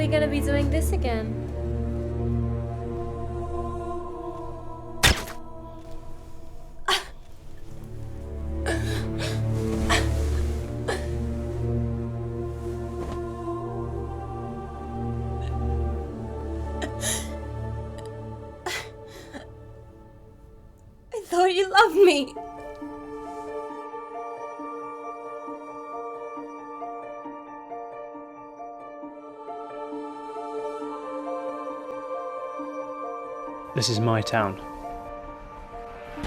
we going to be doing this again? I thought you loved me. This is my town.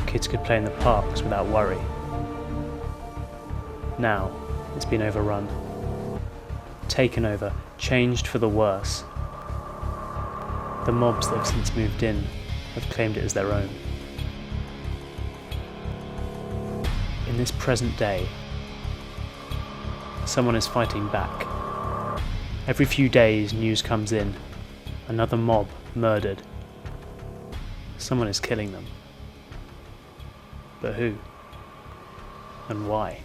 Kids could play in the parks without worry. Now, it's been overrun. Taken over, changed for the worse. The mobs that have since moved in have claimed it as their own. In this present day, someone is fighting back. Every few days, news comes in. Another mob murdered. Someone is killing them. But who? And why?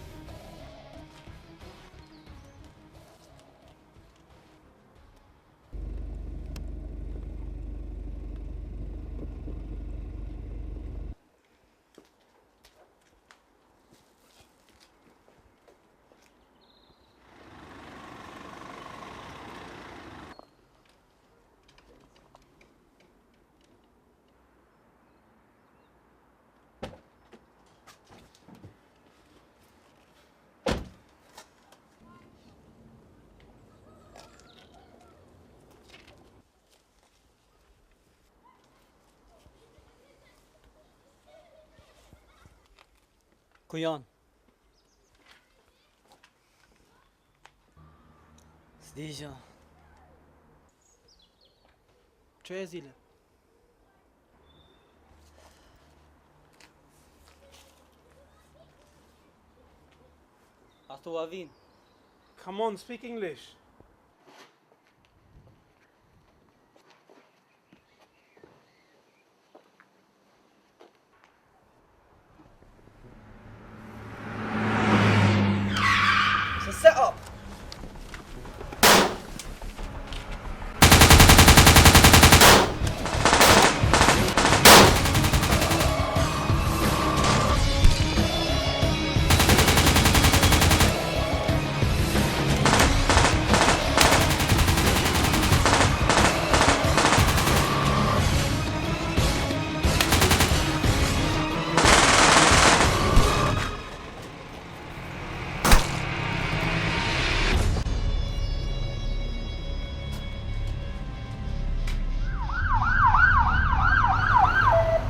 Kuyan. Zdejja. Co je zile? A tu avin. Come on, speak English. It's a setup.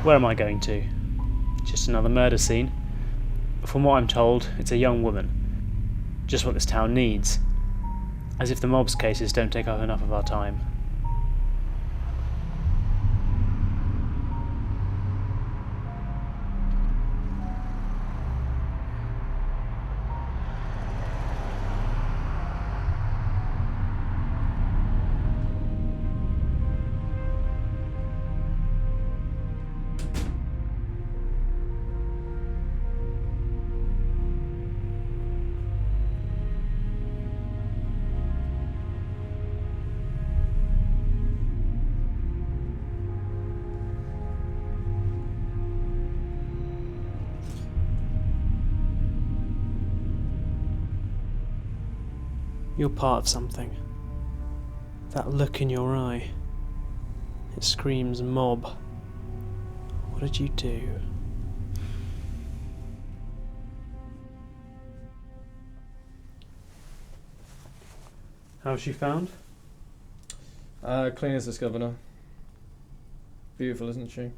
Where am I going to? Just another murder scene? From what I'm told, it's a young woman. Just what this town needs. As if the mob's cases don't take up enough of our time. You're part of something. That look in your eye. It screams mob. What did you do? How was she found? Clean as this, Governor. Beautiful, isn't she?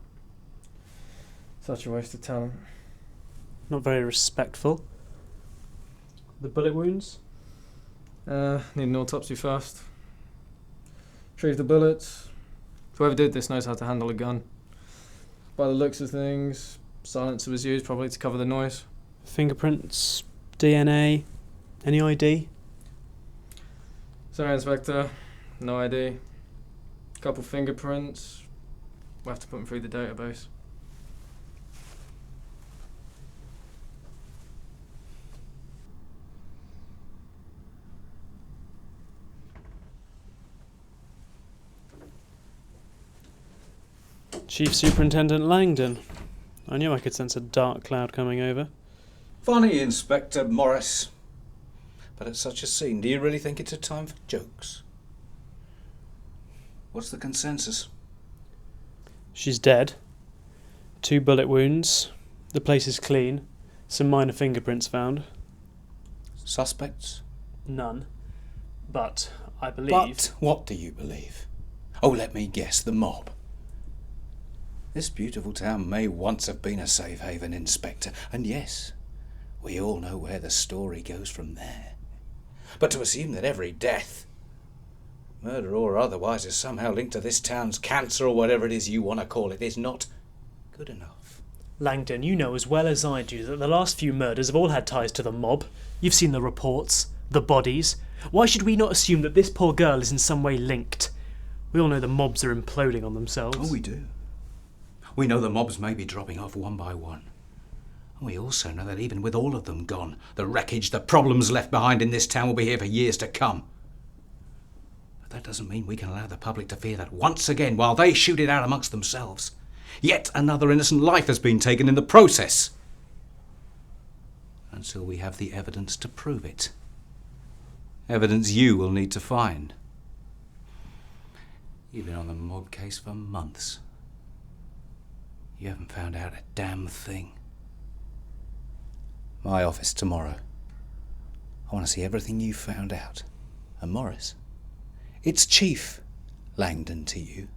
Such a waste of talent. Not very respectful. The bullet wounds? Need an autopsy first. Retrieve the bullets. Whoever did this knows how to handle a gun. By the looks of things, silencer was used probably to cover the noise. Fingerprints, DNA, any ID? Sorry, Inspector. No ID. Couple fingerprints. We'll have to put them through the database. Chief Superintendent Langdon. I knew I could sense a dark cloud coming over. Funny, Inspector Morris. But at such a scene, do you really think it's a time for jokes? What's the consensus? She's dead. 2 bullet wounds. The place is clean. Some minor fingerprints found. Suspects? None. But I believe... But what do you believe? Oh, let me guess, the mob. This beautiful town may once have been a safe haven, Inspector, and yes, we all know where the story goes from there. But to assume that every death, murder or otherwise, is somehow linked to this town's cancer or whatever it is you want to call it is not good enough. Langdon, you know as well as I do that the last few murders have all had ties to the mob. You've seen the reports, the bodies. Why should we not assume that this poor girl is in some way linked? We all know the mobs are imploding on themselves. Oh, we do. We know the mobs may be dropping off one by one. And we also know that even with all of them gone, the wreckage, the problems left behind in this town will be here for years to come. But that doesn't mean we can allow the public to fear that once again, while they shoot it out amongst themselves, yet another innocent life has been taken in the process. Until we have the evidence to prove it. Evidence you will need to find. You've been on the mob case for months. You haven't found out a damn thing. My office tomorrow. I want to see everything you found out. And Morris, it's Chief Langdon to you.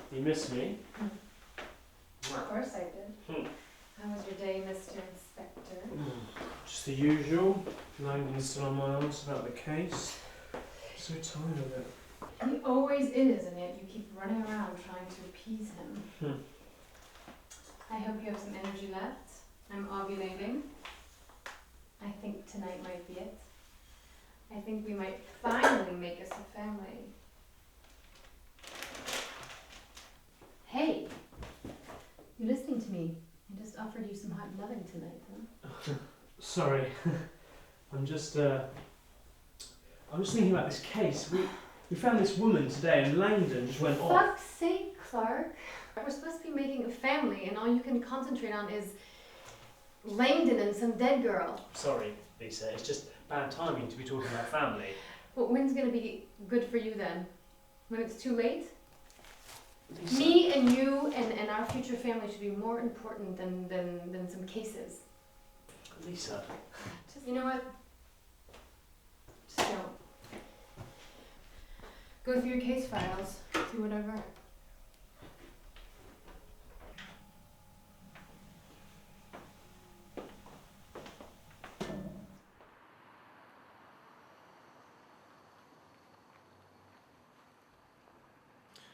You miss me? Of course I did. How was your day, Mr. Inspector? Just the usual. Langdon's still on my arse about the case. So tired of it. He always is, and yet you keep running around trying to appease him. I hope you have some energy left. I'm ovulating. I think tonight might be it. I think we might finally make us a family. Hey, you listening to me? I just offered you some hot loving tonight, huh? Sorry. I'm just thinking about this case. We found this woman today and Langdon just went For off. fuck's sake, Clarke. We're supposed to be making a family and all you can concentrate on is Langdon and some dead girl. Sorry, Lisa. It's just bad timing to be talking about family. Well, when's gonna be good for you then? When it's too late? Lisa. Me and you and our future family should be more important than some cases. Lisa. Just, you know what? Just don't. Go through your case files, do whatever.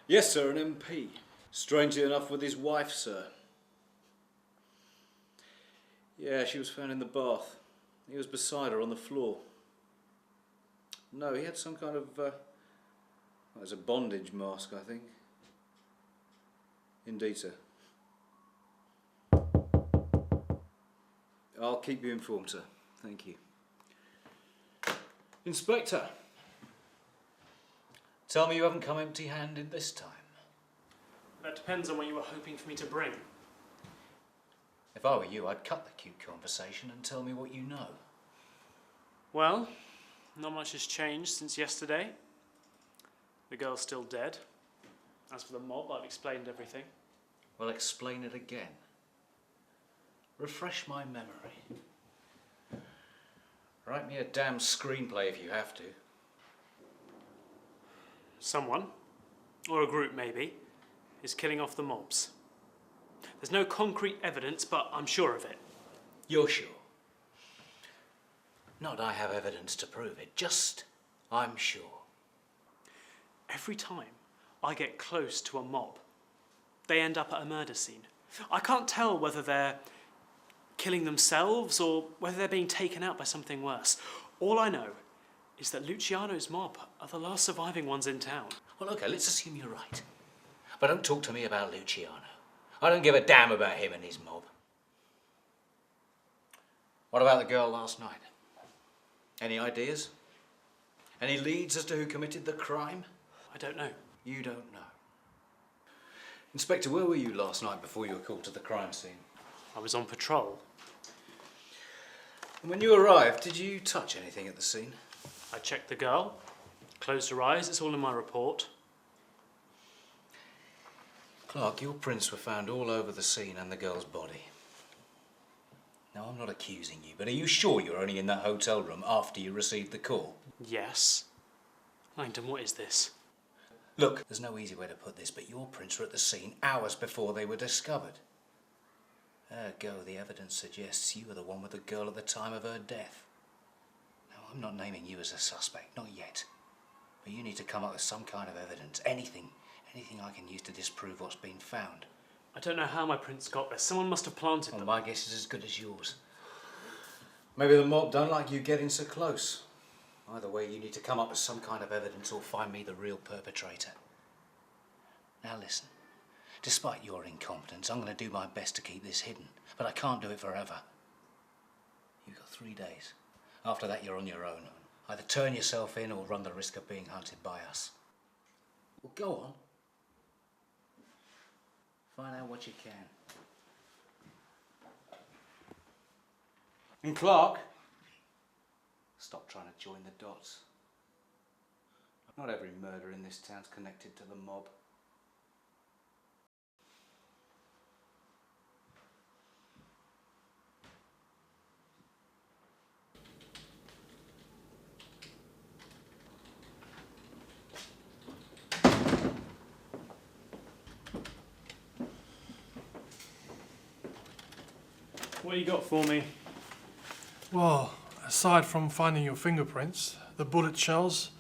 Yes, sir, an MP. Strangely enough, with his wife, sir. Yeah, she was found in the bath. He was beside her on the floor. No, he had some kind of, well, it's a bondage mask, I think. Indeed, sir. I'll keep you informed, sir. Thank you. Inspector. Tell me you haven't come empty-handed this time. That depends on what you were hoping for me to bring. If I were you, I'd cut the cute conversation and tell me what you know. Well, not much has changed since yesterday. The girl's still dead. As for the mob, I've explained everything. Well, explain it again. Refresh my memory. Write me a damn screenplay if you have to. Someone, or a group maybe, is killing off the mobs. There's no concrete evidence, but I'm sure of it. You're sure? Not I have evidence to prove it, just I'm sure. Every time I get close to a mob, they end up at a murder scene. I can't tell whether they're killing themselves or whether they're being taken out by something worse. All I know is that Luciano's mob are the last surviving ones in town. Well, okay, let's assume you're right. But don't talk to me about Luciano. I don't give a damn about him and his mob. What about the girl last night? Any ideas? Any leads as to who committed the crime? I don't know. You don't know. Inspector, where were you last night before you were called to the crime scene? I was on patrol. And when you arrived, did you touch anything at the scene? I checked the girl, closed her eyes, it's all in my report. Clarke, your prints were found all over the scene and the girl's body. Now, I'm not accusing you, but are you sure you were only in that hotel room after you received the call? Yes. Langdon, what is this? Look, there's no easy way to put this, but your prints were at the scene hours before they were discovered. Ergo, the evidence suggests you were the one with the girl at the time of her death. Now, I'm not naming you as a suspect, not yet. But you need to come up with some kind of evidence, anything I can use to disprove what's been found. I don't know how my prints got there. Someone must have planted Well, them. my guess is as good as yours. Maybe the mob don't like you getting so close. Either way, you need to come up with some kind of evidence or find me the real perpetrator. Now listen, despite your incompetence, I'm going to do my best to keep this hidden, but I can't do it forever. You've got 3 days. After that, you're on your own. Either turn yourself in or run the risk of being hunted by us. Well, go on. Find out what you can. And Clarke, stop trying to join the dots. Not every murder in this town's connected to the mob. What you got for me? Well, aside from finding your fingerprints, the bullet shells,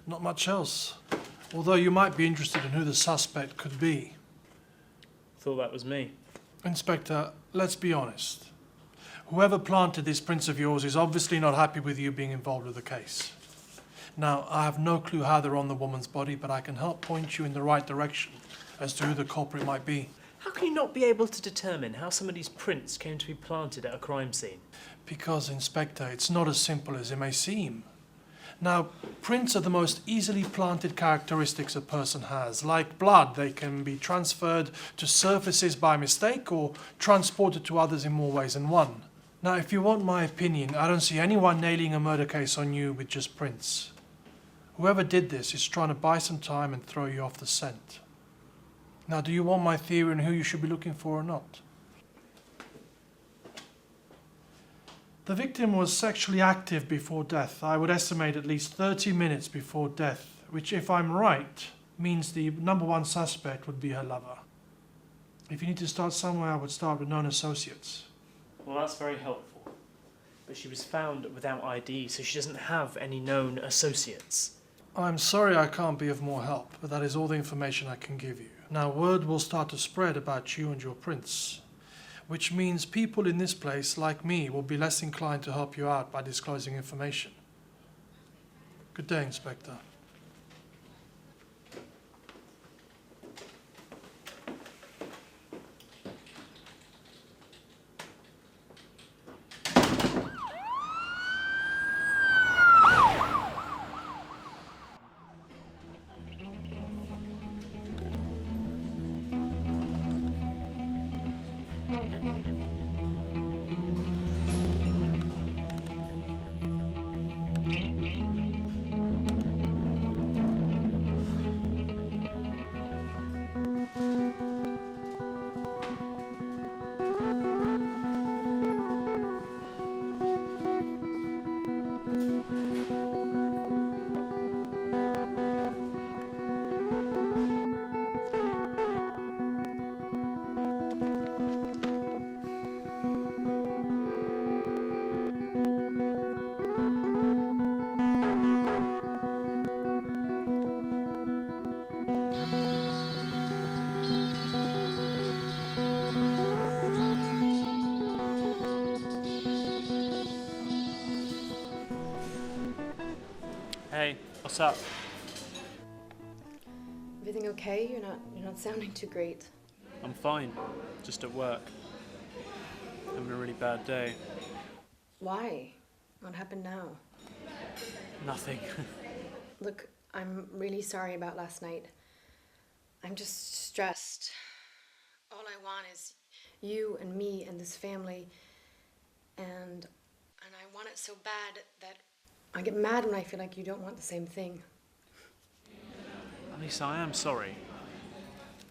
not much else. Although you might be interested in who the suspect could be. Thought that was me. Inspector, let's be honest. Whoever planted these prints of yours is obviously not happy with you being involved with the case. Now, I have no clue how they're on the woman's body, but I can help point you in the right direction as to who the culprit might be. How can you not be able to determine how somebody's prints came to be planted at a crime scene? Because, Inspector, it's not as simple as it may seem. Now, prints are the most easily planted characteristics a person has. Like blood, they can be transferred to surfaces by mistake or transported to others in more ways than one. Now, if you want my opinion, I don't see anyone nailing a murder case on you with just prints. Whoever did this is trying to buy some time and throw you off the scent. Now, do you want my theory on who you should be looking for or not? The victim was sexually active before death. I would estimate at least 30 minutes before death, which, if I'm right, means the number one suspect would be her lover. If you need to start somewhere, I would start with known associates. Well, that's very helpful. But she was found without ID, so she doesn't have any known associates. I'm sorry I can't be of more help, but that is all the information I can give you. Now, word will start to spread about you and your prints, which means people in this place, like me, will be less inclined to help you out by disclosing information. Good day, Inspector. Hey, what's up? Everything okay? You're not sounding too great. I'm fine. Just at work. Having a really bad day. Why? What happened now? Nothing. Look, I'm really sorry about last night. I'm just stressed. All I want is you and me and this family, and I want it so bad that I get mad when I feel like you don't want the same thing. Lisa, I am sorry.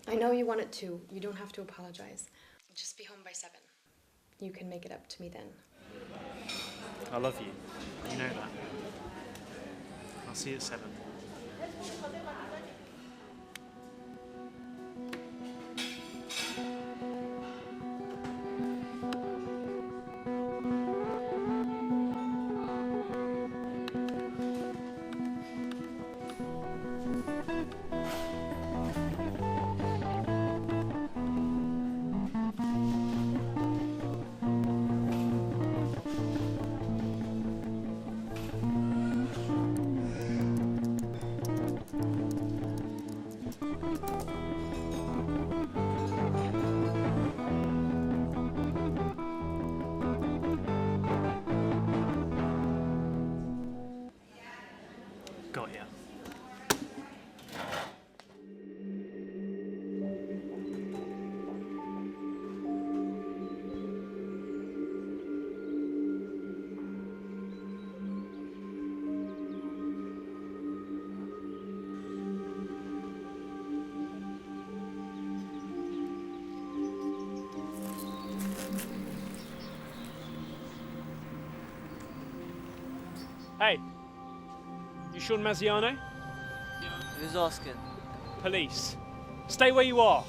I know you want it too. You don't have to apologize. Just be home by 7. You can make it up to me then. I love you. You know that. I'll see you at 7. Got ya. Hey, you Sean Mazziano? Who's asking? Police. Stay where you are.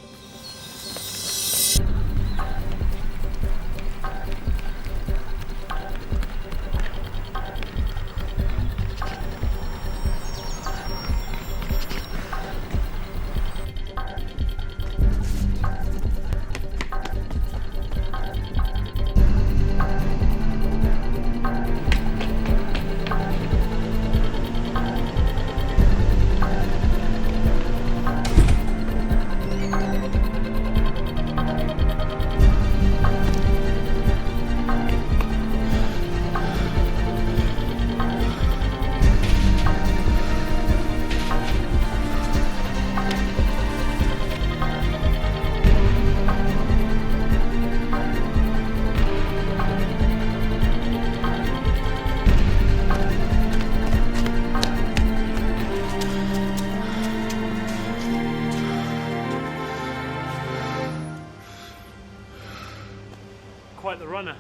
Quite the runner.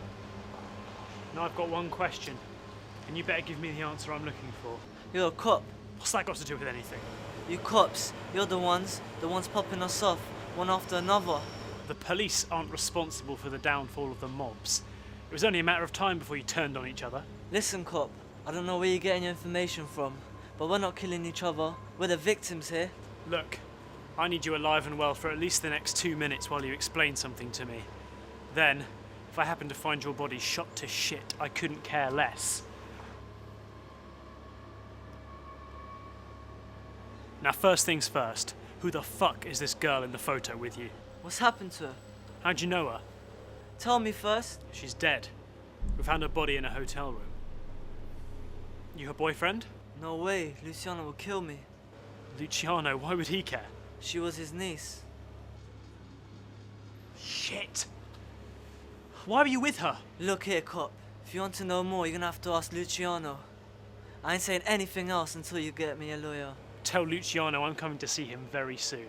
Now I've got one question, and you better give me the answer I'm looking for. You're a cop. What's that got to do with anything? You cops, you're the ones popping us off, one after another. The police aren't responsible for the downfall of the mobs. It was only a matter of time before you turned on each other. Listen, cop, I don't know where you're getting your information from, but we're not killing each other. We're the victims here. Look, I need you alive and well for at least the next 2 minutes while you explain something to me. Then, if I happen to find your body shot to shit, I couldn't care less. Now, first things first, who the fuck is this girl in the photo with you? What's happened to her? How'd you know her? Tell me first. She's dead. We found her body in a hotel room. You her boyfriend? No way, Luciano will kill me. Luciano, why would he care? She was his niece. Shit! Why were you with her? Look here, cop. If you want to know more, you're gonna have to ask Luciano. I ain't saying anything else until you get me a lawyer. Tell Luciano I'm coming to see him very soon.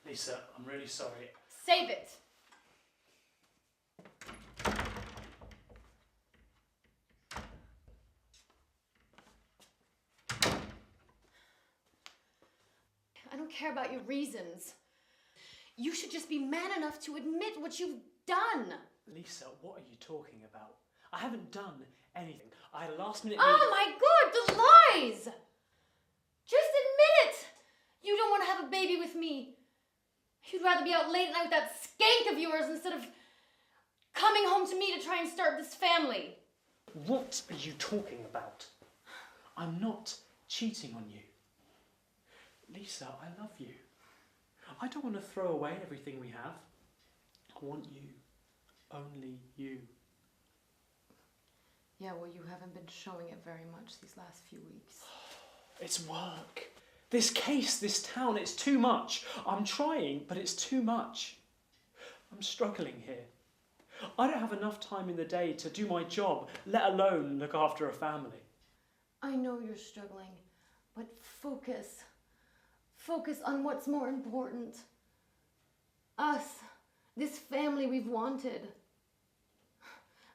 Lisa, I'm really sorry. Save it! don't care about your reasons. You should just be man enough to admit what you've done. Lisa, what are you talking about? I haven't done anything. I had a last minute Oh my god, the lies! Just admit it! You don't want to have a baby with me. You'd rather be out late at night with that skank of yours instead of coming home to me to try and start this family. What are you talking about? I'm not cheating on you. Lisa, I love you. I don't want to throw away everything we have. I want you. Only you. Yeah, well, you haven't been showing it very much these last few weeks. It's work. This case, this town, it's too much. I'm trying, but it's too much. I'm struggling here. I don't have enough time in the day to do my job, let alone look after a family. I know you're struggling, but focus. Focus on what's more important. Us. This family we've wanted.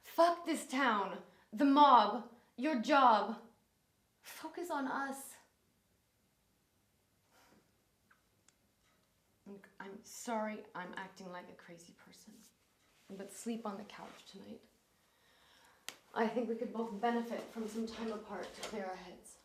Fuck this town. The mob. Your job. Focus on us. I'm sorry I'm acting like a crazy person. But sleep on the couch tonight. I think we could both benefit from some time apart to clear our heads.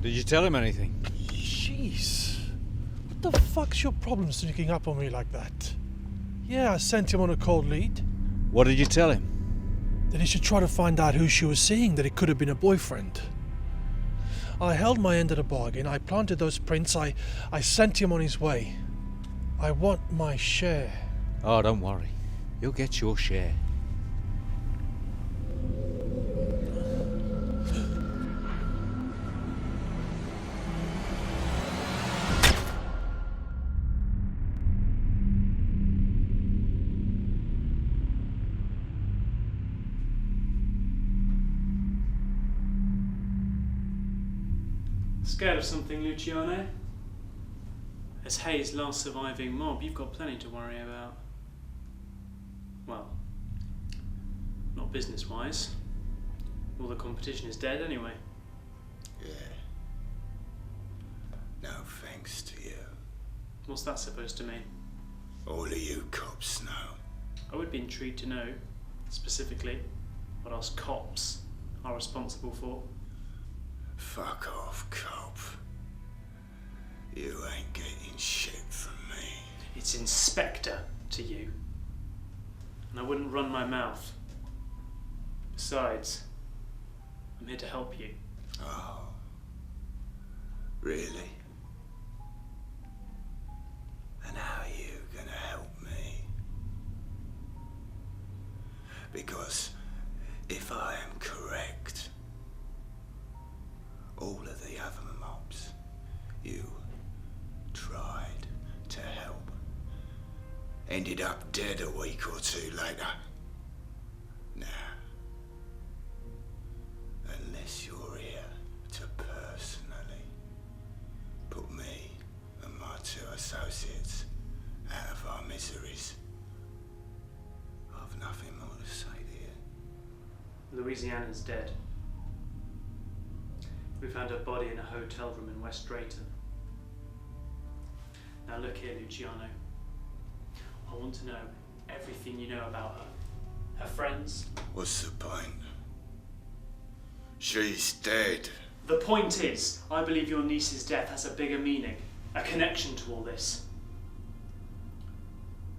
Did you tell him anything? Jeez. What the fuck's your problem sneaking up on me like that? Yeah, I sent him on a cold lead. What did you tell him? That he should try to find out who she was seeing, that it could have been a boyfriend. I held my end of the bargain. I planted those prints. I sent him on his way. I want my share. Oh, don't worry. You'll get your share. Scared of something, Luciano? As Hayes' last surviving mob, you've got plenty to worry about. Well, not business-wise. All the competition is dead anyway. Yeah. No thanks to you. What's that supposed to mean? All of you cops know. I would be intrigued to know, specifically, what us cops are responsible for. Fuck off, cop. You ain't getting shit from me. It's Inspector to you. And I wouldn't run my mouth. Besides, I'm here to help you. Oh. Really? And how are you gonna help me? Because if I am correct, all of the other mobs, you tried to help. Ended up dead a week or two later. Now, unless you're here to personally put me and my two associates out of our miseries, I've nothing more to say to you. Louisiana's dead. We found her body in a hotel room in West Drayton. Now look here, Luciano. I want to know everything you know about her. Her friends. What's the point? She's dead. The point is, I believe your niece's death has a bigger meaning, a connection to all this.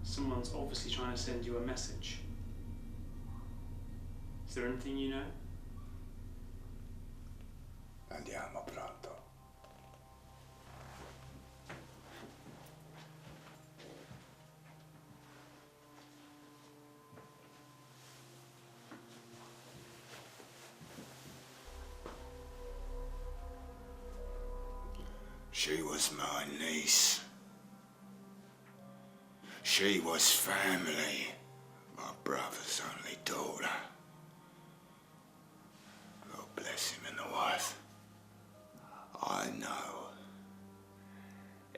Someone's obviously trying to send you a message. Is there anything you know? Andiamo pronto. She was my niece. She was family, my brother's only daughter. God bless him and the wife. I know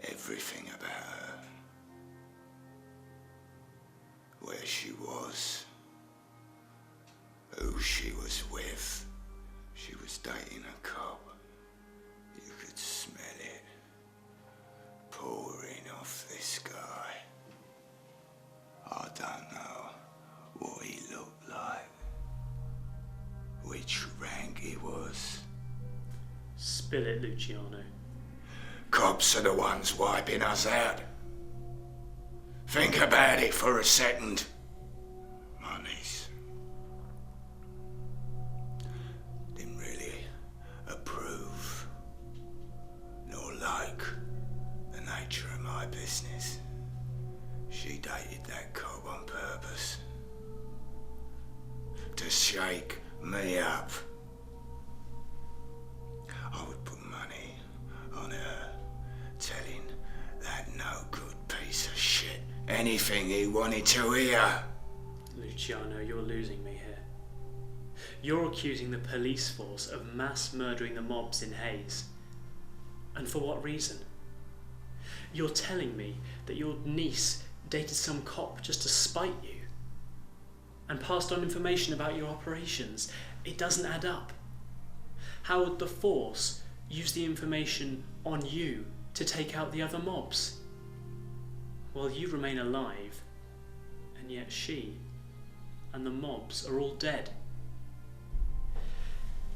everything about her. Where she was, who she was with. She was dating a cop. You could smell it pouring off this guy. I don't know what he looked like, which rank he was. Spill it, Luciano. Cops are the ones wiping us out. Think about it for a second, my niece. Didn't really approve nor like the nature of my business. She dated that cop on purpose to shake me up. I would put money on her telling that no good piece of shit anything he wanted to hear. Luciano, you're losing me here. You're accusing the police force of mass murdering the mobs in Hayes. And for what reason? You're telling me that your niece dated some cop just to spite you and passed on information about your operations. It doesn't add up. How would the force use the information on you to take out the other mobs? While you remain alive, and yet she and the mobs are all dead.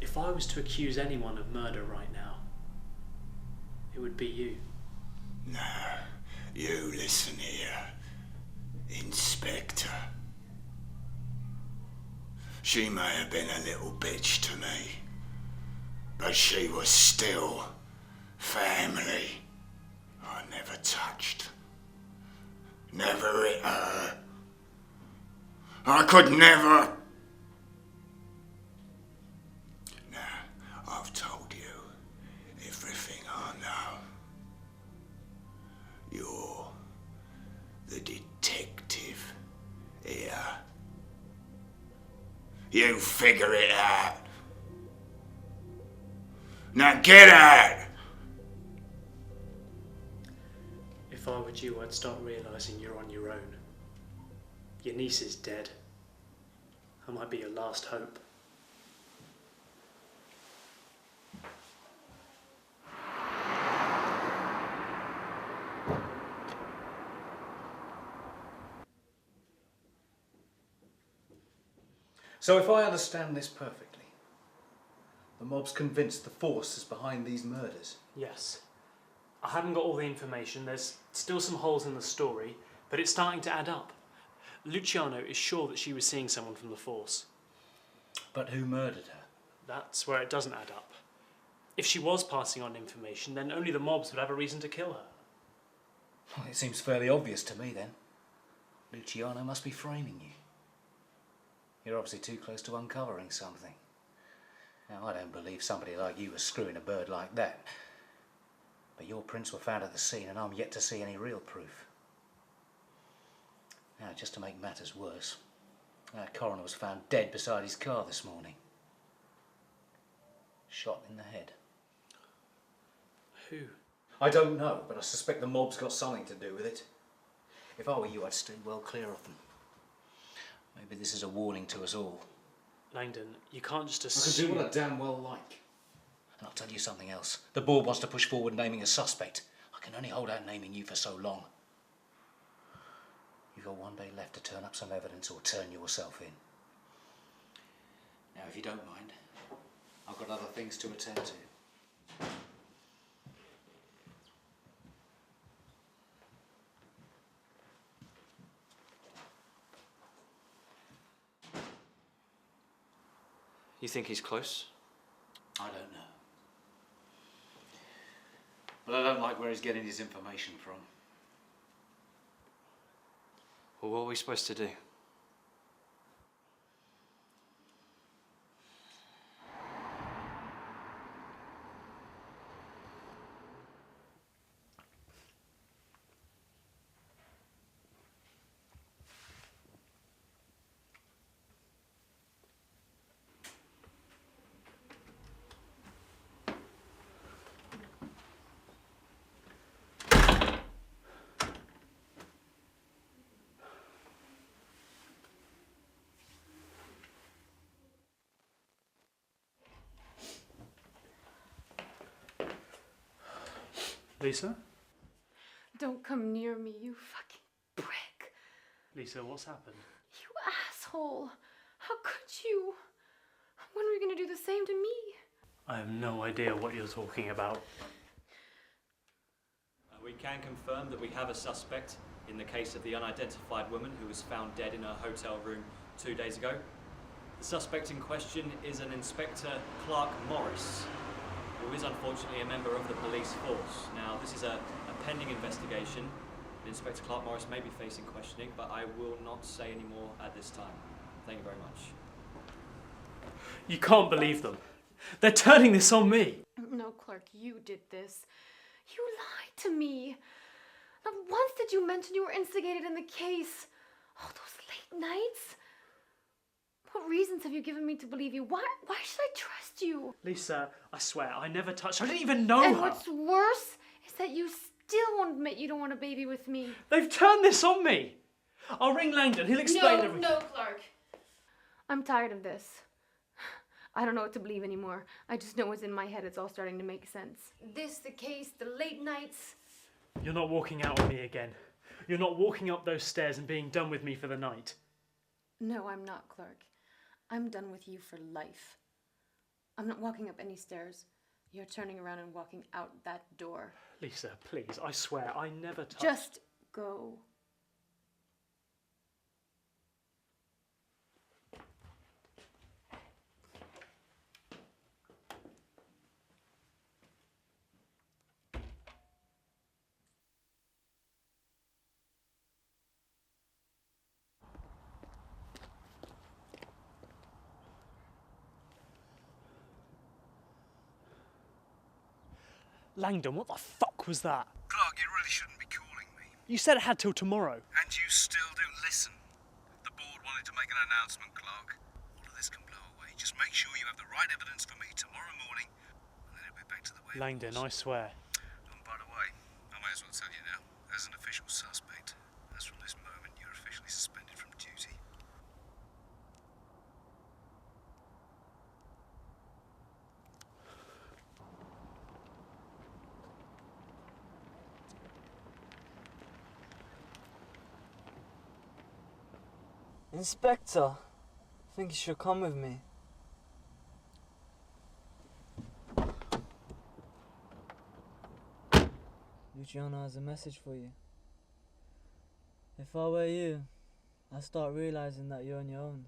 If I was to accuse anyone of murder right now, it would be you. Now, you listen here, Inspector. She may have been a little bitch to me, but she was still family. I never touched, never hit her. I could never. Now, I've told you everything I know. You're the detective here. You figure it out. Now get out! If I were you, I'd start realising you're on your own. Your niece is dead. I might be your last hope. So if I understand this perfectly, the mob's convinced the force is behind these murders. Yes. I haven't got all the information. There's still some holes in the story, but it's starting to add up. Luciano is sure that she was seeing someone from the force. But who murdered her? That's where it doesn't add up. If she was passing on information, then only the mobs would have a reason to kill her. Well, it seems fairly obvious to me then. Luciano must be framing you. You're obviously too close to uncovering something. Now, I don't believe somebody like you was screwing a bird like that. But your prints were found at the scene and I'm yet to see any real proof. Now, just to make matters worse, our coroner was found dead beside his car this morning. Shot in the head. Who? I don't know, but I suspect the mob's got something to do with it. If I were you, I'd stay well clear of them. Maybe this is a warning to us all. Langdon, you can't just I assume... can do what I damn well like. And I'll tell you something else. The board wants to push forward naming a suspect. I can only hold out naming you for so long. You've got one day left to turn up some evidence or turn yourself in. Now, if you don't mind, I've got other things to attend to. You think he's close? I don't know. But I don't like where he's getting his information from. Well, what are we supposed to do? Lisa? Don't come near me, you fucking prick. Lisa, what's happened? You asshole. How could you? When are you going to do the same to me? I have no idea what you're talking about. We can confirm that we have a suspect in the case of the unidentified woman who was found dead in her hotel room 2 days ago. The suspect in question is an Inspector Clarke Morris, who is unfortunately a member of the police force. Now, this is a pending investigation. Inspector Clarke Morris may be facing questioning, but I will not say any more at this time. Thank you very much. You can't believe them. They're turning this on me. No, Clarke, you did this. You lied to me. Not once did you mention you were instigated in the case. All those late nights. What reasons have you given me to believe you? Why should I trust you? Lisa, I swear, I never touched her. I didn't even know And her. what's worse is that you still won't admit you don't want a baby with me. They've turned this on me. I'll ring Langdon. He'll explain everything. No, Clarke. I'm tired of this. I don't know what to believe anymore. I just know what's in my head. It's all starting to make sense. This, the case, the late nights. You're not walking out on me again. You're not walking up those stairs and being done with me for the night. No, I'm not, Clarke. I'm done with you for life. I'm not walking up any stairs. You're turning around and walking out that door. Lisa, please, I swear, I never touched... Just go. Langdon, what the fuck was that? Clarke, you really shouldn't be calling me. You said it had till tomorrow. And you still do listen. The board wanted to make an announcement, Clarke. All of this can blow away. Just make sure you have the right evidence for me tomorrow morning, and then it'll be back to the way Langdon, it I was. swear. And by the way, I may as well tell you now, as an official suspect, as from this moment, you're officially suspended from duty. Inspector, I think you should come with me. Luciano has a message for you. If I were you, I'd start realizing that you're on your own.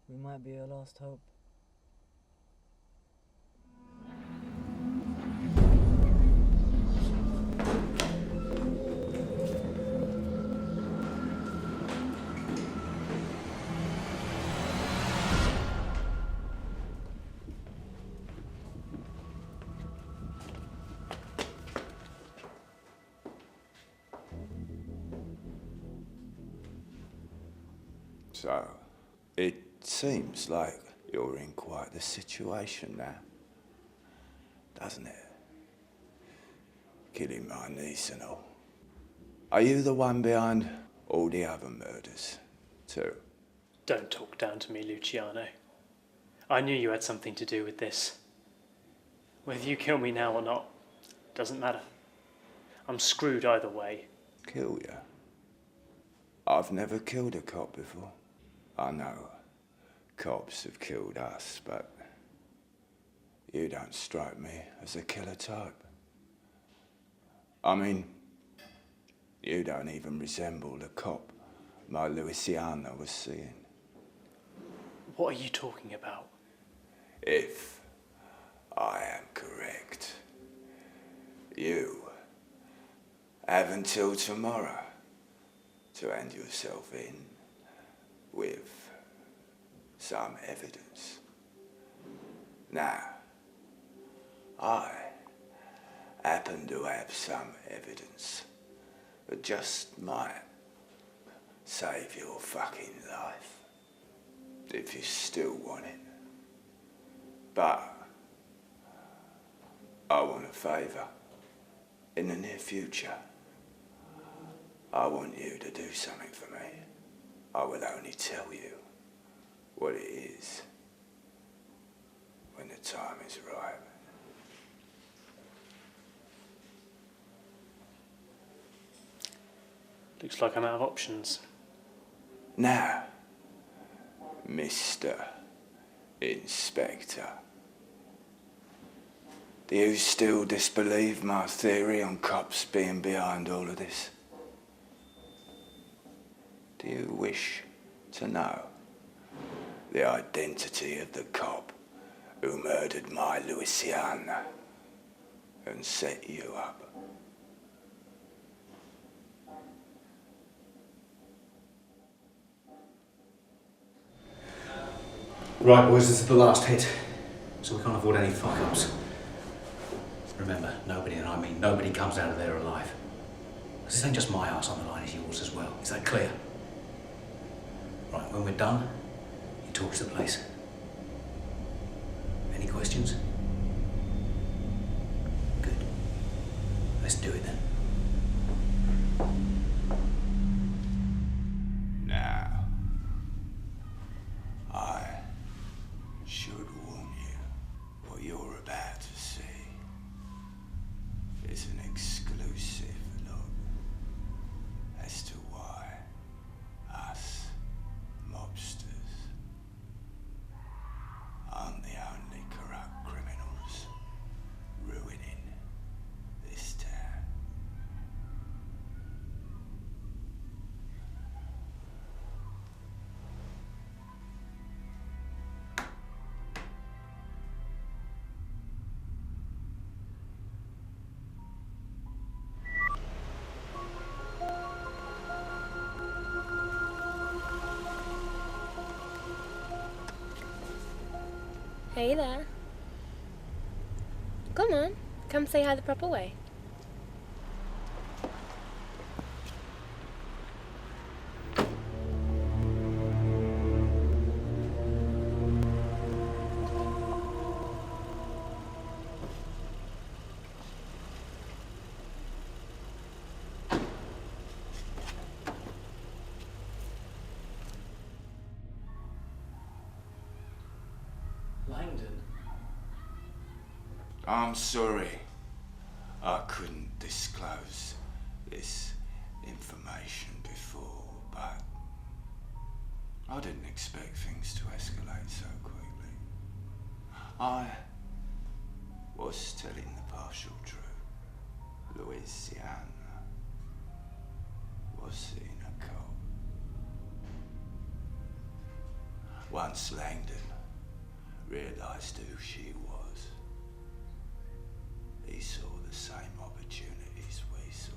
We might be your last hope. So, it seems like you're in quite the situation now, doesn't it? Killing my niece and all. Are you the one behind all the other murders, too? Don't talk down to me, Luciano. I knew you had something to do with this. Whether you kill me now or not, doesn't matter. I'm screwed either way. Kill you? I've never killed a cop before. I know cops have killed us, but you don't strike me as a killer type. I mean, you don't even resemble the cop my Louisiana was seeing. What are you talking about? If I am correct, you have until tomorrow to hand yourself in with some evidence. Now, I happen to have some evidence that just might save your fucking life, if you still want it. But I want a favour. In the near future, I want you to do something for me. I will only tell you what it is when the time is right. Looks like I'm out of options. Now, Mr. Inspector, do you still disbelieve my theory on cops being behind all of this? Do you wish to know the identity of the cop who murdered my Louisiana and set you up? Right, boys, this is the last hit, so we can't afford any fuck-ups. Remember, nobody, and I mean nobody, comes out of there alive. This ain't just my ass on the line, it's yours as well. Is that clear? Right, when we're done, you torch the place. Any questions? Good. Let's do it then. Now, I should warn you, what you're about to see is an exclusive look as to why us mobsters aren't the only corrupt criminals ruining this town. Hey there. Come on, come say hi the proper way. Langdon? I'm sorry I couldn't disclose this information before, but I didn't expect things to escalate so quickly. I was telling the partial truth. Louisiana was seeing a cop. Once Langdon realised who she was, he saw the same opportunities we saw.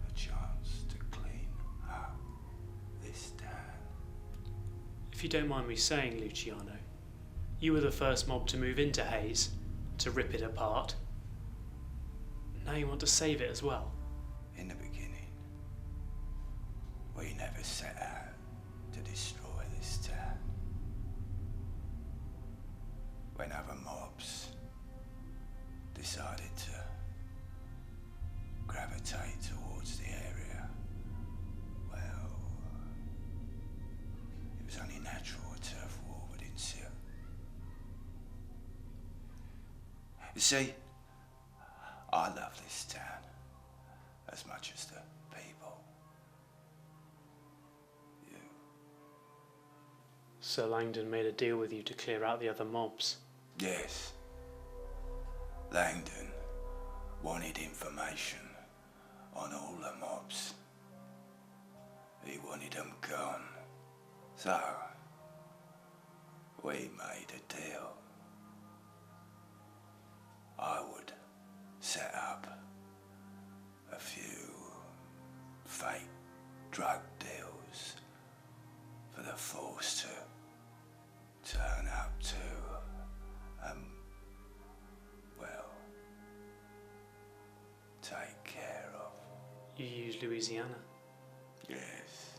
A chance to clean up this town. If you don't mind me saying, Luciano, you were the first mob to move into Hayes, to rip it apart. Now you want to save it as well. In the beginning, never set out to destroy this town. When other mobs decided to gravitate towards the area, well, it was only natural a turf war would ensue. You see, I love this town as much as the people. You. Sir Langdon made a deal with you to clear out the other mobs. Yes. Langdon wanted information on all the mobs. He wanted them gone. So, we made a deal. I would set up a few fake drug deals for the force to turn up to, well, take care of. You used Louisiana. Yes.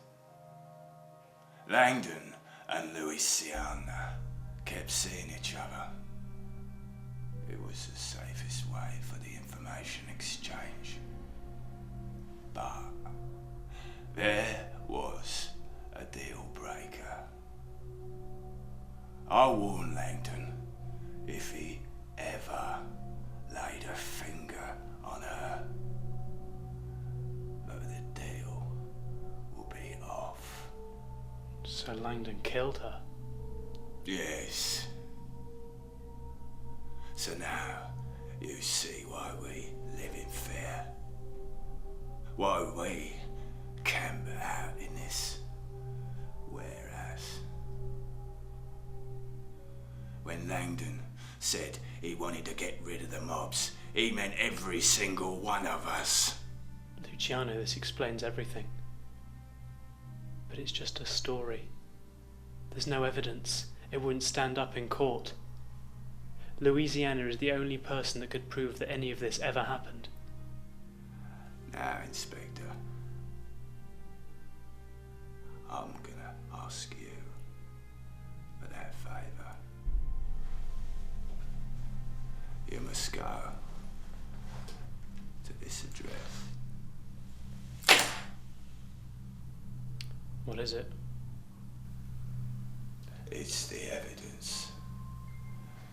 Langdon and Louisiana kept seeing each other. It was the safest way for the information exchange. But there was a deal breaker. I warned Langdon if he ever laid a finger on her, that the deal will be off. So Langdon killed her. Yes. So now you see why we live in fear. Why we camp out in this warehouse. When Langdon said he wanted to get rid of the mobs, he meant every single one of us. Luciano, this explains everything. But it's just a story. There's no evidence. It wouldn't stand up in court. Louisiana is the only person that could prove that any of this ever happened. Now, Inspector, I'm gonna ask you for that favour. You must go to this address. What is it? It's the evidence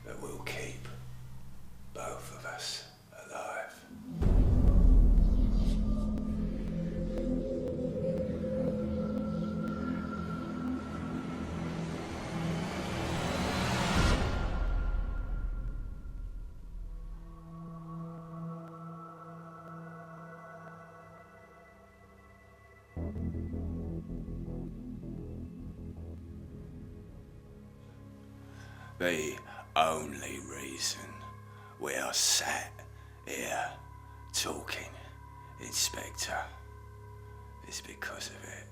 that will keep both of us alive. The only reason we are sat here talking, Inspector, is because of it.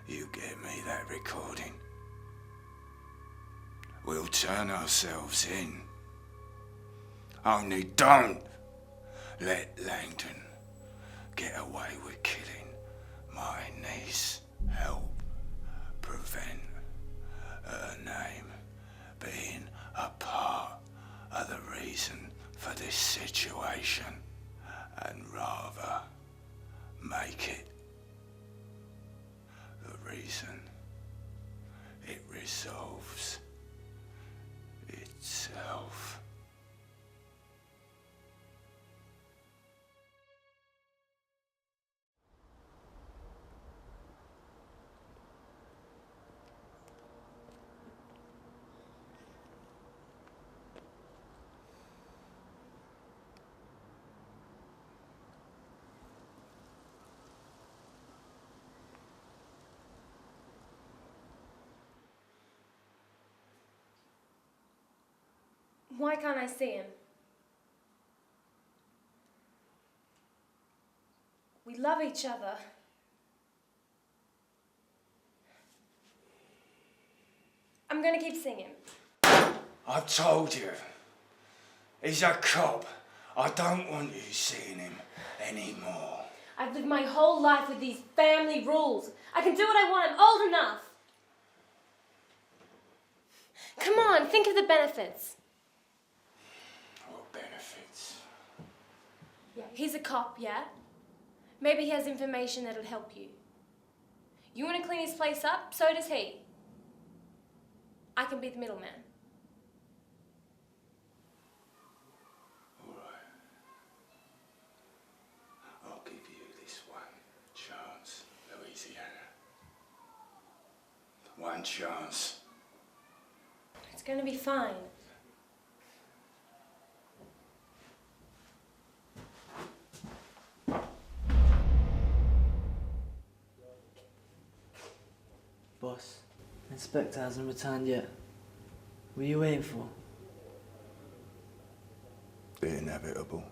You get me that recording? We'll turn ourselves in. Only don't let Langdon get away with killing my niece. Help prevent her name being a part of the reason for this situation, and rather make it the reason it resolves itself. Why can't I see him? We love each other. I'm gonna keep singing. I told you. He's a cop. I don't want you seeing him anymore. I've lived my whole life with these family rules. I can do what I want. I'm old enough. Come on, think of the benefits. What benefits? Yeah, he's a cop, yeah? Maybe he has information that'll help you. You want to clean his place up? So does he. I can be the middleman. All right. I'll give you this one chance, Louisiana. One chance. It's going to be fine. Boss, Inspector hasn't returned yet. What are you waiting for? The inevitable.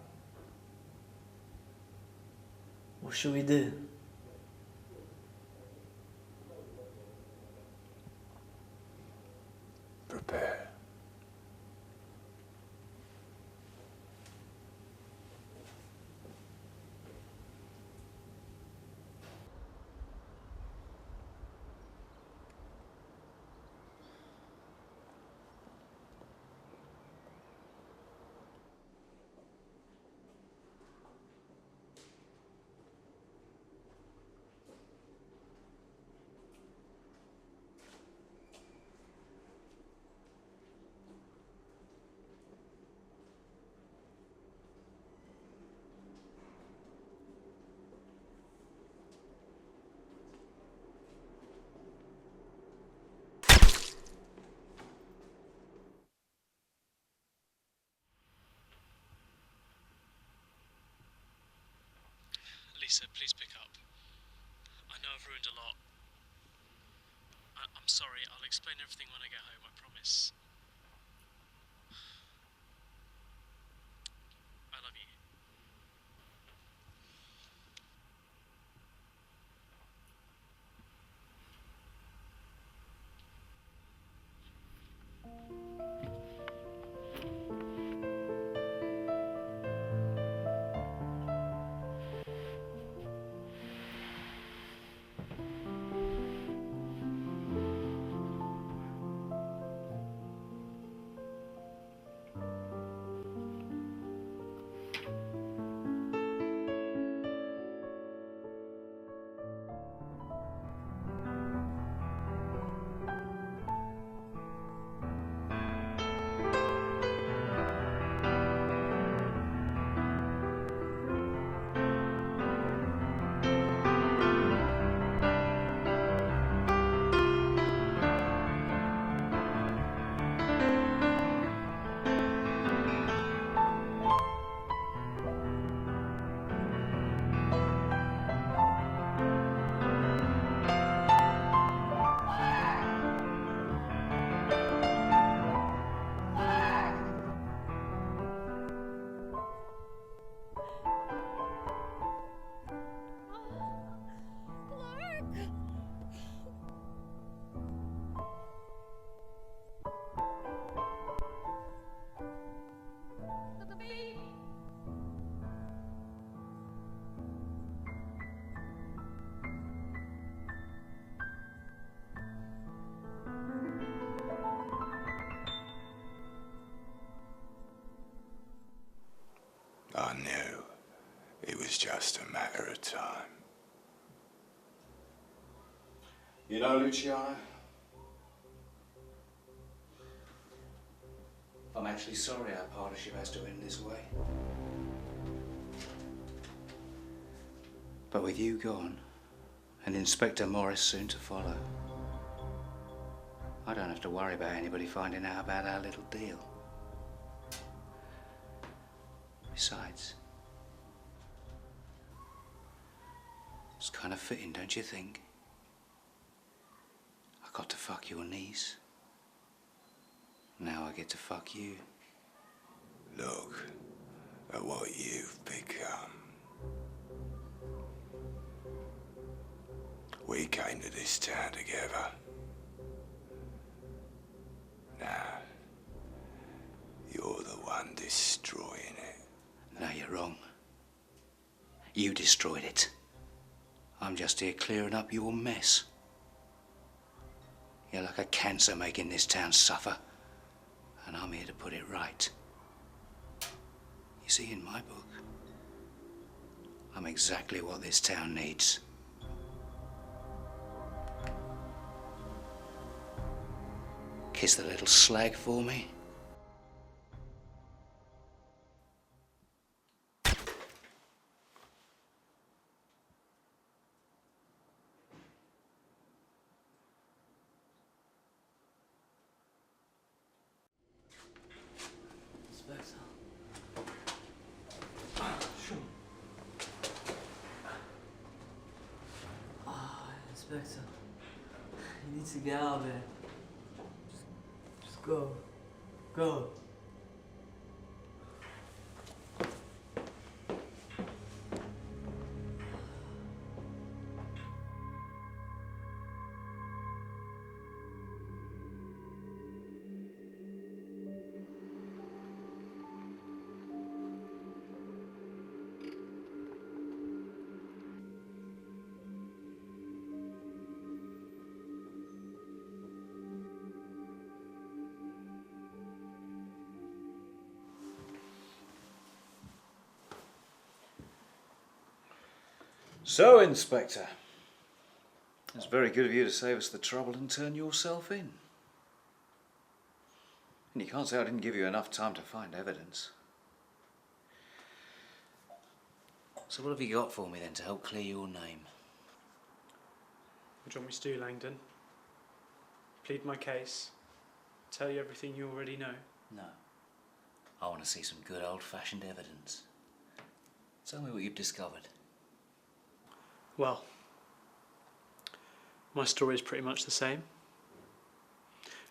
What shall we do? Prepare. Lisa, please pick up. I know I've ruined a lot. I'm sorry, I'll explain everything when I get home, I promise. I love you. I knew it was just a matter of time. You know, Luciano, I'm actually sorry our partnership has to end this way. But with you gone, and Inspector Morris soon to follow, I don't have to worry about anybody finding out about our little deal. Besides, it's kind of fitting, don't you think? I got to fuck your niece. Now I get to fuck you. Look at what you've become. We came to this town together. Now, you're the one destroying it. No, you're wrong. You destroyed it. I'm just here clearing up your mess. You're like a cancer making this town suffer, and I'm here to put it right. You see, in my book, I'm exactly what this town needs. Kiss the little slag for me. Inspector. Inspector, you need to get out of here. Just go. Go. So, Inspector, it's very good of you to save us the trouble and turn yourself in. And you can't say I didn't give you enough time to find evidence. So what have you got for me then to help clear your name? What do you want me to do, Langdon? Plead my case? Tell you everything you already know? No. I want to see some good old-fashioned evidence. Tell me what you've discovered. Well, my story is pretty much the same.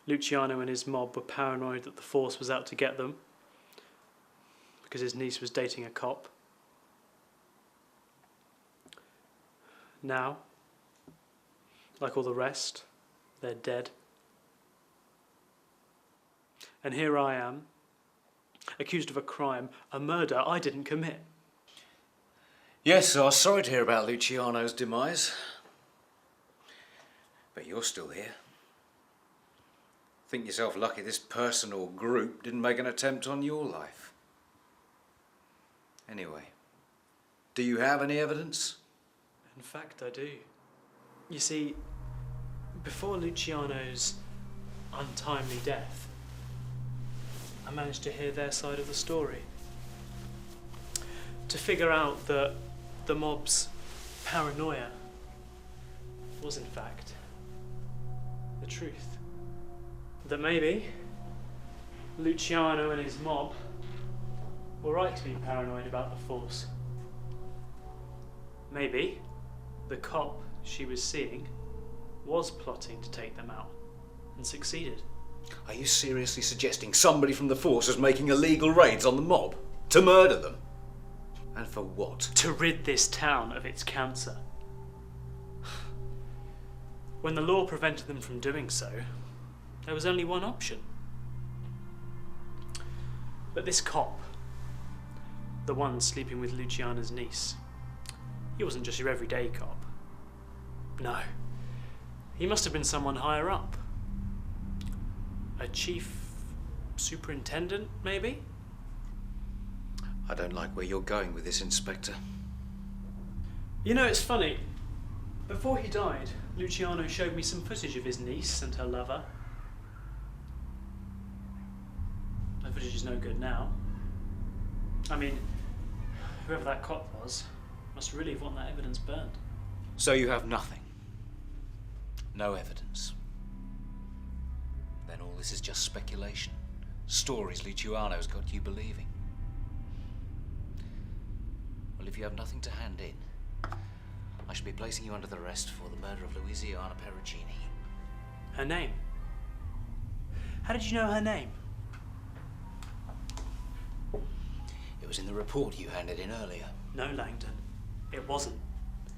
Luciano and his mob were paranoid that the force was out to get them because his niece was dating a cop. Now, like all the rest, they're dead. And here I am, accused of a crime, a murder I didn't commit. Yes, I was sorry to hear about Luciano's demise. But you're still here. Think yourself lucky this person or group didn't make an attempt on your life. Anyway, do you have any evidence? In fact, I do. You see, before Luciano's untimely death, I managed to hear their side of the story. To figure out that the mob's paranoia was in fact the truth. That maybe Luciano and his mob were right to be paranoid about the force. Maybe the cop she was seeing was plotting to take them out and succeeded. Are you seriously suggesting somebody from the force was making illegal raids on the mob to murder them? And for what? To rid this town of its cancer. When the law prevented them from doing so, there was only one option. But this cop, the one sleeping with Luciana's niece, he wasn't just your everyday cop. No. He must have been someone higher up. A chief superintendent, maybe? I don't like where you're going with this, Inspector. You know, it's funny. Before he died, Luciano showed me some footage of his niece and her lover. The footage is no good now. I mean, whoever that cop was must really have wanted that evidence burned. So you have nothing? No evidence? Then all this is just speculation. Stories Luciano's got you believing. Well, if you have nothing to hand in, I shall be placing you under the arrest for the murder of Louisiana Perugini. Her name? How did you know her name? It was in the report you handed in earlier. No, Langdon. It wasn't.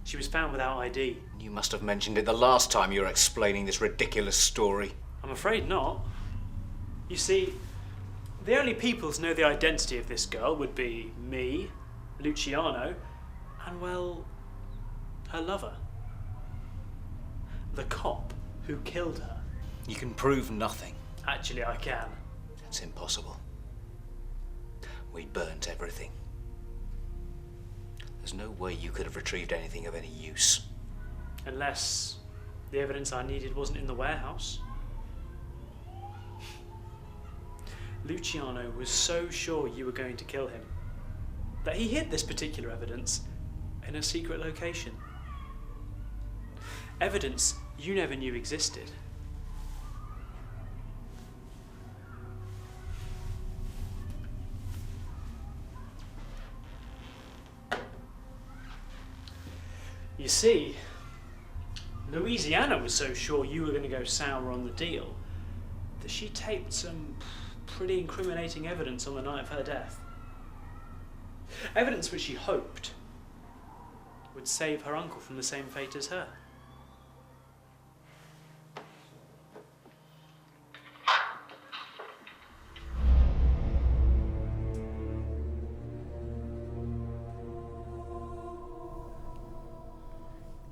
She was found without ID. You must have mentioned it the last time you were explaining this ridiculous story. I'm afraid not. You see, the only people to know the identity of this girl would be me, Luciano, And well, her lover. The cop who killed her. You can prove nothing. Actually, I can. It's impossible. We burnt everything. There's no way you could have retrieved anything of any use. Unless the evidence I needed wasn't in the warehouse. Luciano was so sure you were going to kill him that he hid this particular evidence in a secret location. Evidence you never knew existed. You see, Louisiana was so sure you were going to go sour on the deal that she taped some pretty incriminating evidence on the night of her death. Evidence which she hoped would save her uncle from the same fate as her.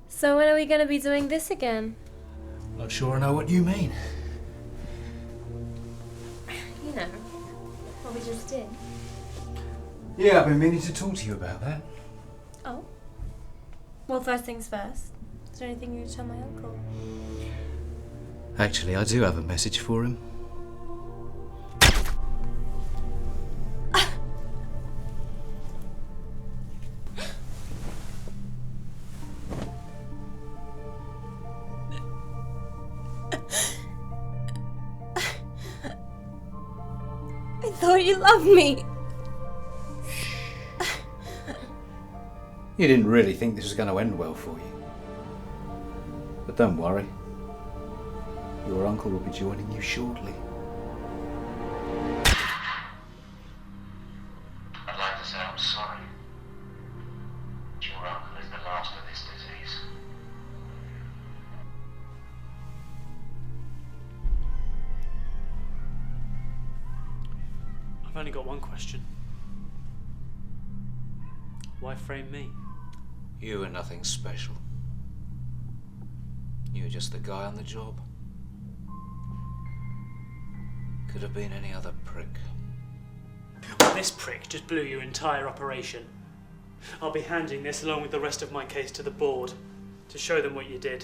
So when are we going to be doing this again? Not sure I know what you mean. You know, what we just did. Yeah, I've been meaning to talk to you about that. Oh? Well, first things first. Is there anything you would tell my uncle? Actually, I do have a message for him. I thought you loved me. You didn't really think this was going to end well for you. But don't worry. Your uncle will be joining you shortly. I'd like to say I'm sorry. Your uncle is the last of this disease. I've only got one question. Why frame me? You were nothing special. You were just the guy on the job. Could have been any other prick. Well, this prick just blew your entire operation. I'll be handing this along with the rest of my case to the board to show them what you did.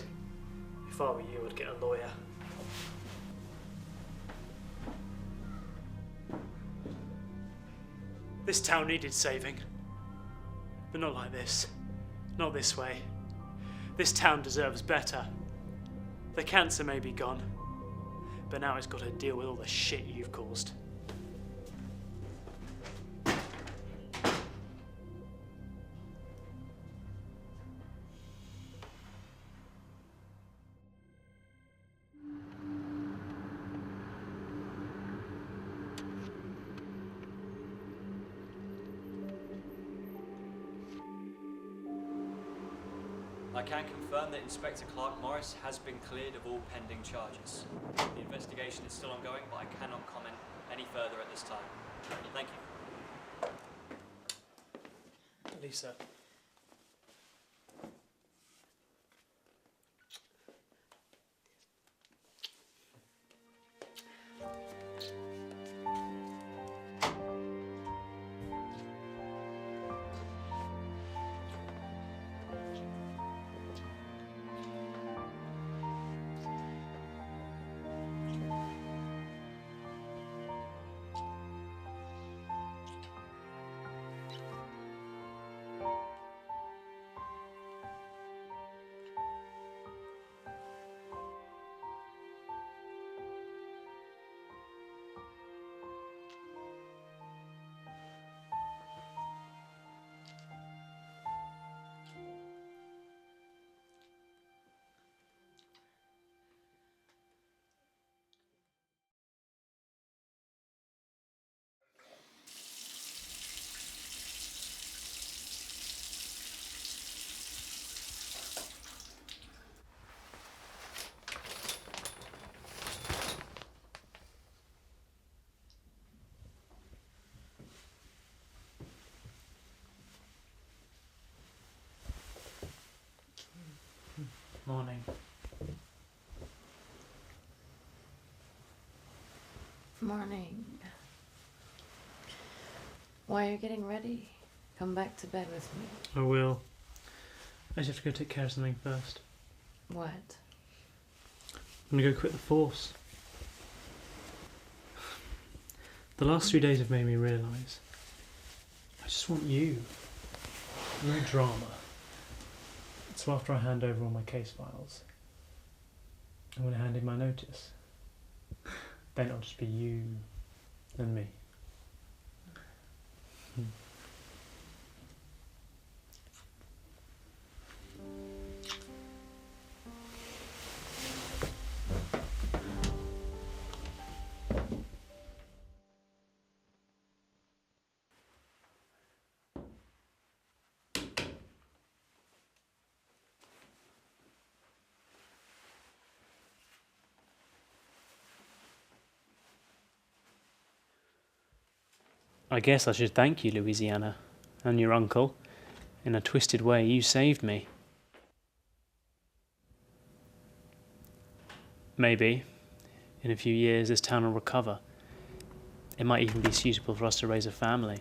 If I were you, I'd get a lawyer. This town needed saving. But not like this. Not this way. This town deserves better. The cancer may be gone, but now it's got to deal with all the shit you've caused. I can confirm that Inspector Clarke Morris has been cleared of all pending charges. The investigation is still ongoing, but I cannot comment any further at this time. Thank you. Lisa. Morning. Morning. While you're getting ready, come back to bed with me. I will. I just have to go take care of something first. What? I'm gonna go quit the force. The last 3 days have made me realise I just want you. No drama. So after I hand over all my case files, I'm going to hand in my notice. Then it'll just be you and me. I guess I should thank you, Louisiana, and your uncle. In a twisted way, you saved me. Maybe, in a few years, this town will recover. It might even be suitable for us to raise a family.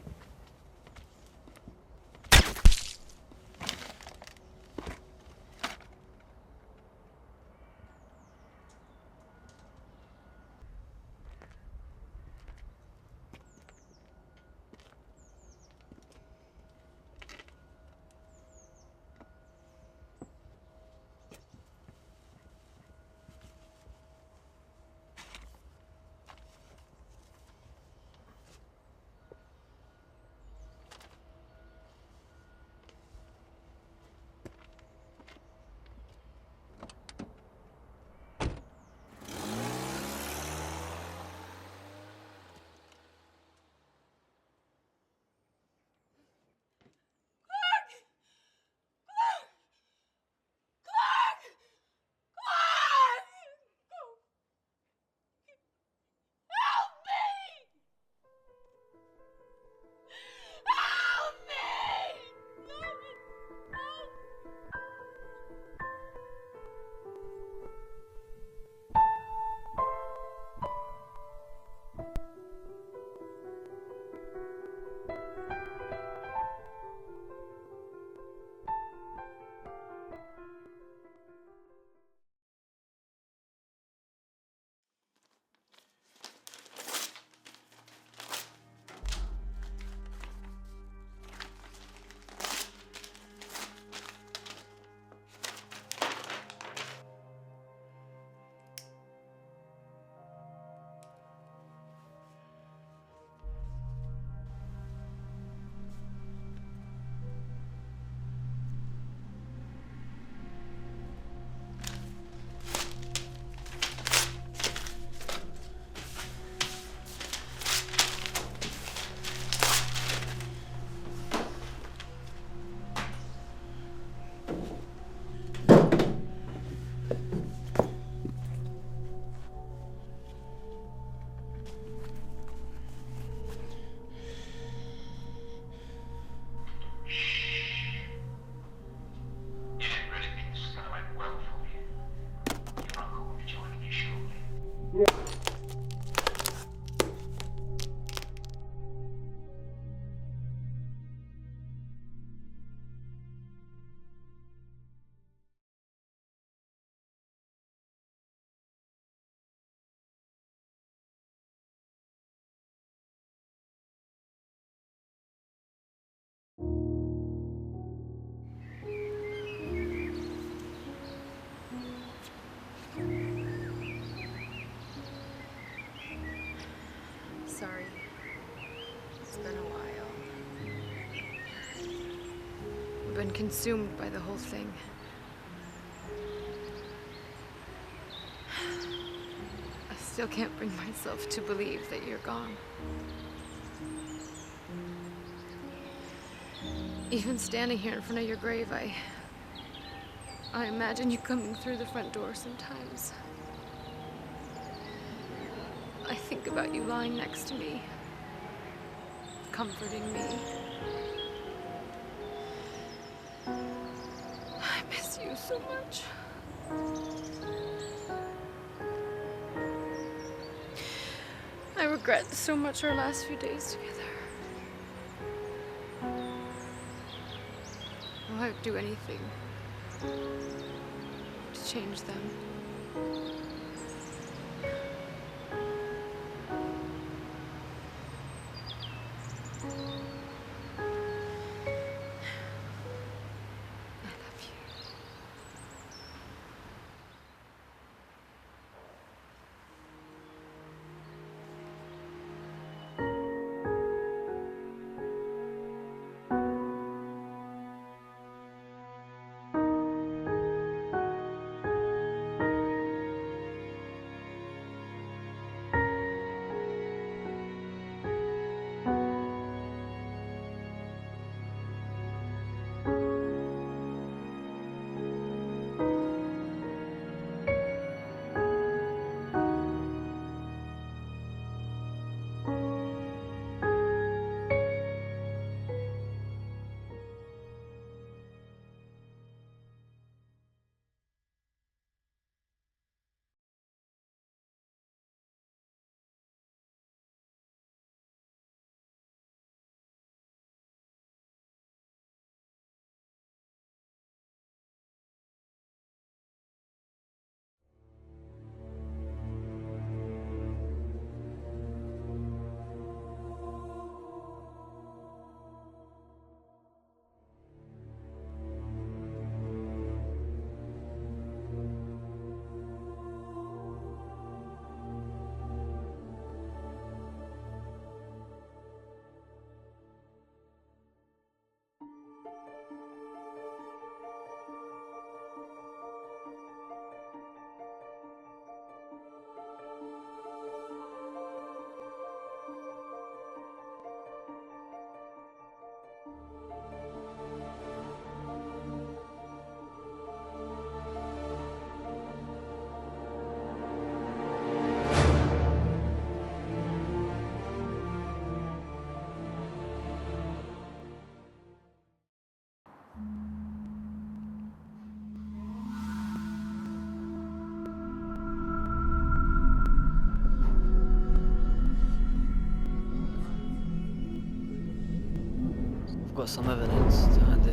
Sorry. It's been a while. I've been consumed by the whole thing. I still can't bring myself to believe that you're gone. Even standing here in front of your grave, I imagine you coming through the front door sometimes. I think about you lying next to me, comforting me. I miss you so much. regret so much our last few days together. Oh, I would do anything to change them. I've got some evidence to hand